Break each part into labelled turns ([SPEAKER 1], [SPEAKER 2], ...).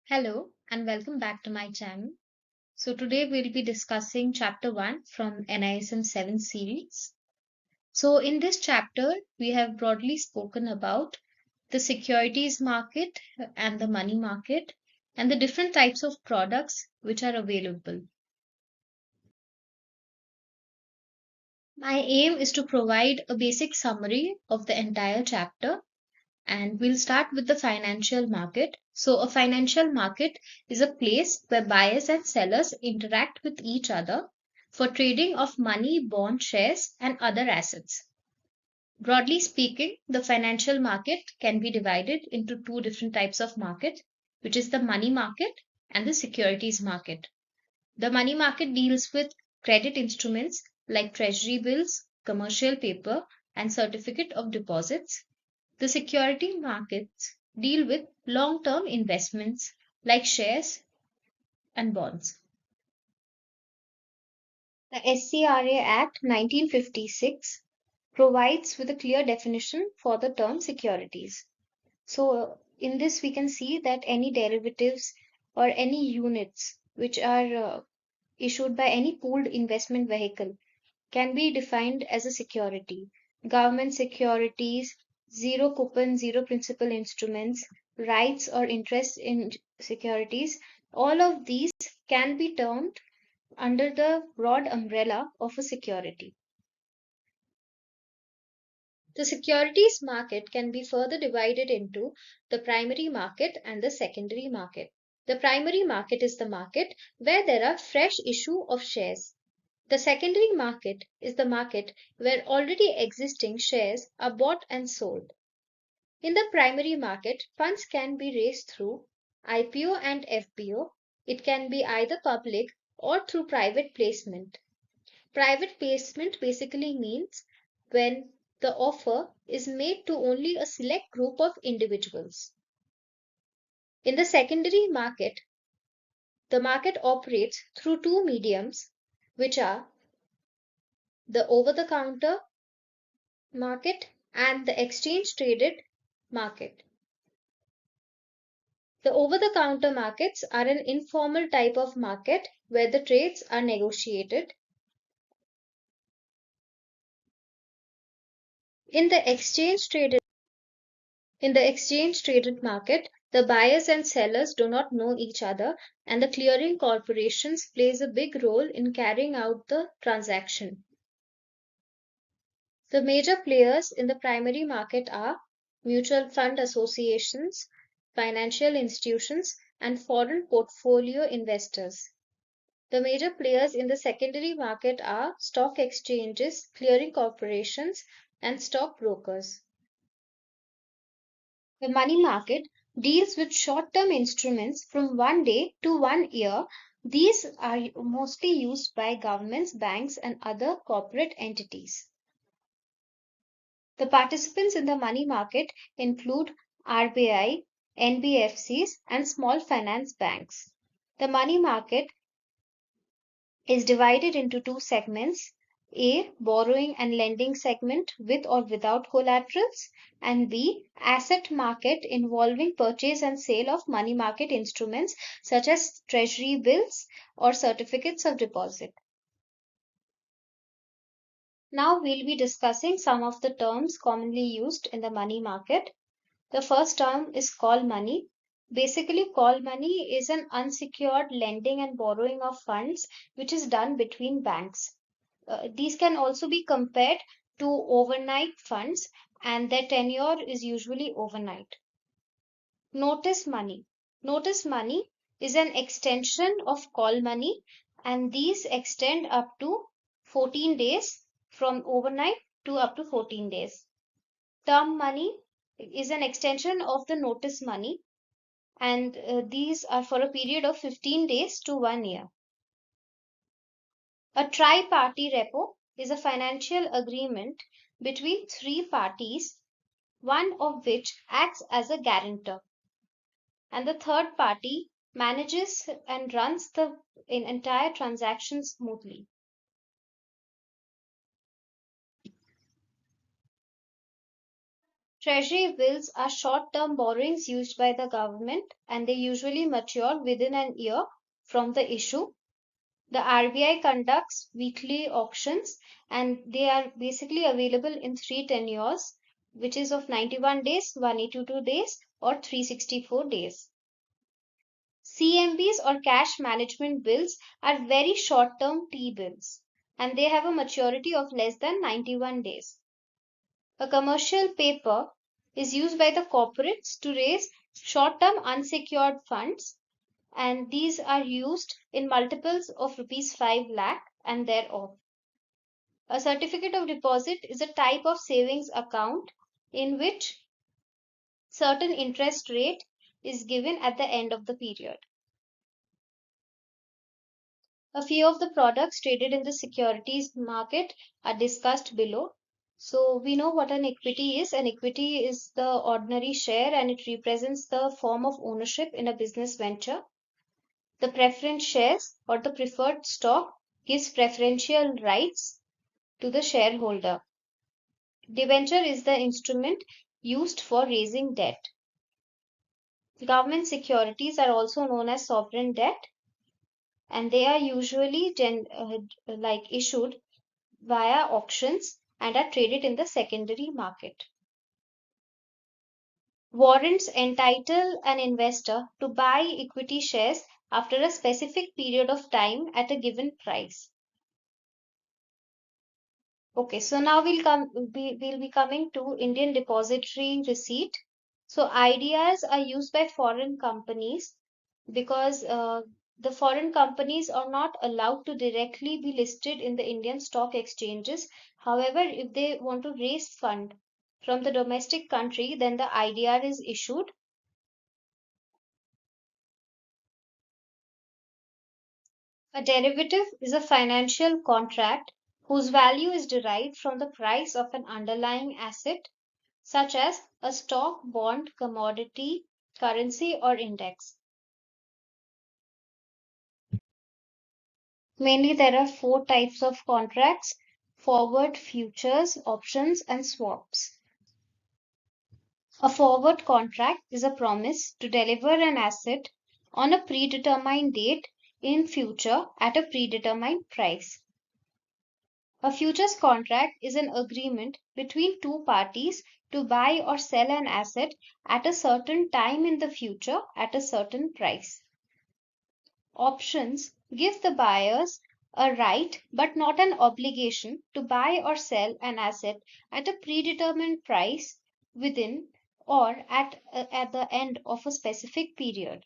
[SPEAKER 1] Hello and welcome back to my channel. So today we'll be discussing chapter 1 from NISM VII series. So in this chapter we have broadly spoken about the securities market and the money market and the different types of products which are available. My aim is to provide a basic summary of the entire chapter, and we'll start with the financial market. So, a financial market is a place where buyers and sellers interact with each other for trading of money, bond, shares, and other assets. Broadly speaking, the financial market can be divided into two different types of market, which is the money market and the securities market. The money market deals with credit instruments like treasury bills, commercial paper, and certificate of deposits. The security markets deal with long term investments like shares and bonds. The SCRA Act 1956 provides with a clear definition for the term securities. So, in this, we can see that any derivatives or any units which are issued by any pooled investment vehicle can be defined as a security. Government securities, zero coupon, zero principal instruments, rights or interests in securities, all of these can be termed under the broad umbrella of a security. The securities market can be further divided into the primary market and the secondary market. The primary market is the market where there are fresh issue of shares. The secondary market is the market where already existing shares are bought and sold. In the primary market, funds can be raised through IPO and FPO. It can be either public or through private placement. Private placement basically means when the offer is made to only a select group of individuals. In the secondary market, the market operates through two mediums, which are the over the counter market and the exchange traded market. The over the counter markets are an informal type of market where the trades are negotiated. In the exchange traded market, the buyers and sellers do not know each other, and the clearing corporations plays a big role in carrying out the transaction. The major players in the primary market are mutual fund associations, financial institutions, and foreign portfolio investors. The major players in the secondary market are stock exchanges, clearing corporations, and stock brokers. The money market deals with short term instruments from 1 day to 1 year. These are mostly used by governments, banks, and other corporate entities. The participants in the money market include RBI, NBFCs, and small finance banks. The money market is divided into two segments: A, borrowing and lending segment with or without collaterals, and B, asset market involving purchase and sale of money market instruments such as treasury bills or certificates of deposit. Now we'll be discussing some of the terms commonly used in the money market. The first term is call money. Basically, call money is an unsecured lending and borrowing of funds which is done between banks. These can also be compared to overnight funds, and their tenure is usually overnight. Notice money. Notice money is an extension of call money, and these extend up to 14 days, from overnight to up to 14 days. Term money is an extension of the notice money, and these are for a period of 15 days to 1 year. A tri-party repo is a financial agreement between three parties, one of which acts as a guarantor, and the third party manages and runs the entire transaction smoothly. Treasury bills are short-term borrowings used by the government and they usually mature within an year from the issue. The RBI conducts weekly auctions and they are basically available in three tenures, which is of 91 days, 182 days, or 364 days. CMBs or cash management bills are very short-term T-bills and they have a maturity of less than 91 days. A commercial paper is used by the corporates to raise short-term unsecured funds and these are used in multiples of rupees 5 lakh and thereof. A certificate of deposit is a type of savings account in which certain interest rate is given at the end of the period. A few of the products traded in the securities market are discussed below. So we know what an equity is. An equity is the ordinary share and it represents the form of ownership in a business venture. The preference shares or the preferred stock gives preferential rights to the shareholder. Debenture is the instrument used for raising debt. Government securities are also known as sovereign debt and they are usually issued via auctions and are traded in the secondary market. Warrants entitle an investor to buy equity shares after a specific period of time at a given price. Okay, so now we'll be coming to Indian depository receipt. So IDRs are used by foreign companies because the foreign companies are not allowed to directly be listed in the Indian stock exchanges. However, if they want to raise fund from the domestic country, then the IDR is issued. A derivative is a financial contract whose value is derived from the price of an underlying asset, such as a stock, bond, commodity, currency, or index. Mainly, there are four types of contracts: forward, futures, options, and swaps. A forward contract is a promise to deliver an asset on a predetermined date in future at a predetermined price. A futures contract is an agreement between two parties to buy or sell an asset at a certain time in the future at a certain price. Options give the buyers a right but not an obligation to buy or sell an asset at a predetermined price within or at the end of a specific period.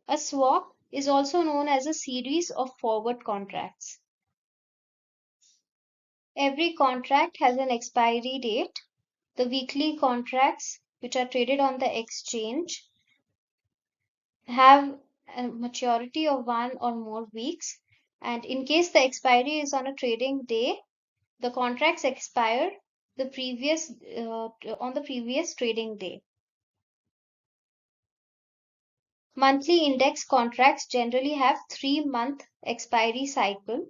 [SPEAKER 1] A swap is also known as a series of forward contracts. Every contract has an expiry date. The weekly contracts, which are traded on the exchange, have a maturity of 1 or more weeks. And in case the expiry is on a trading day, the contracts expire on the previous trading day. Monthly index contracts generally have 3-month expiry cycle.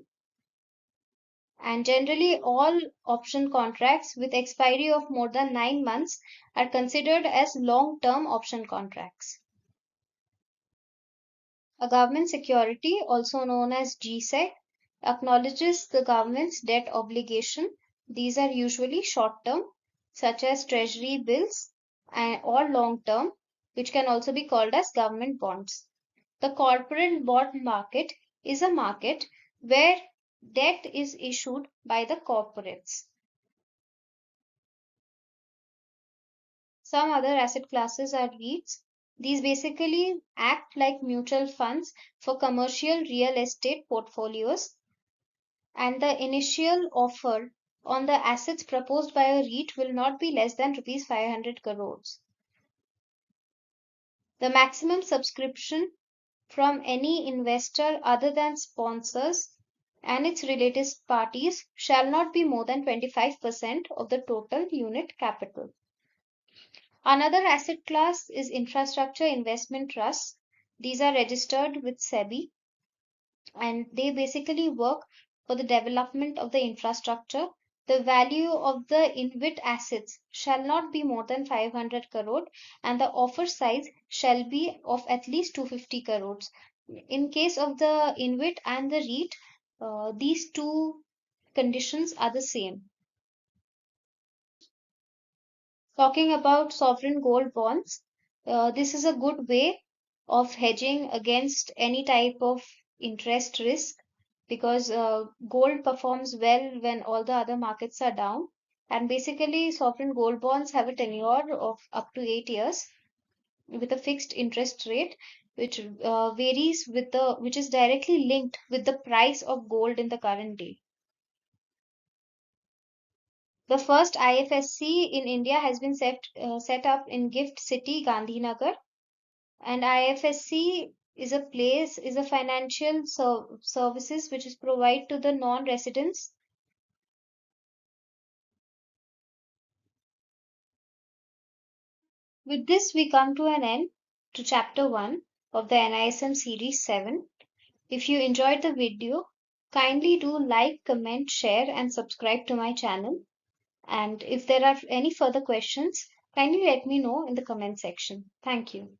[SPEAKER 1] And generally all option contracts with expiry of more than 9 months are considered as long-term option contracts. A government security, also known as GSEC, acknowledges the government's debt obligation. These are usually short-term, such as treasury bills, or long-term, which can also be called as government bonds. The corporate bond market is a market where debt is issued by the corporates. Some other asset classes are REITs. These basically act like mutual funds for commercial real estate portfolios, and the initial offer on the assets proposed by a REIT will not be less than rupees 500 crores. The maximum subscription from any investor other than sponsors and its related parties shall not be more than 25% of the total unit capital. Another asset class is infrastructure investment trusts. These are registered with SEBI and they basically work for the development of the infrastructure The value of the InvIT assets shall not be more than 500 crore and the offer size shall be of at least 250 crores. In case of the InvIT and the REIT, these two conditions are the same. Talking about sovereign gold bonds, this is a good way of hedging against any type of interest risk because gold performs well when all the other markets are down. And basically, sovereign gold bonds have a tenure of up to 8 years with a fixed interest rate, which varies with which is directly linked with the price of gold in the current day. The first IFSC in India has been set up in Gift City, Gandhinagar, and IFSC is a financial services which is provided to the non-residents. With this, we come to an end to chapter 1 of the NISM series 7. If you enjoyed the video, kindly do like, comment, share, and subscribe to my channel. And if there are any further questions, kindly let me know in the comment section. Thank you.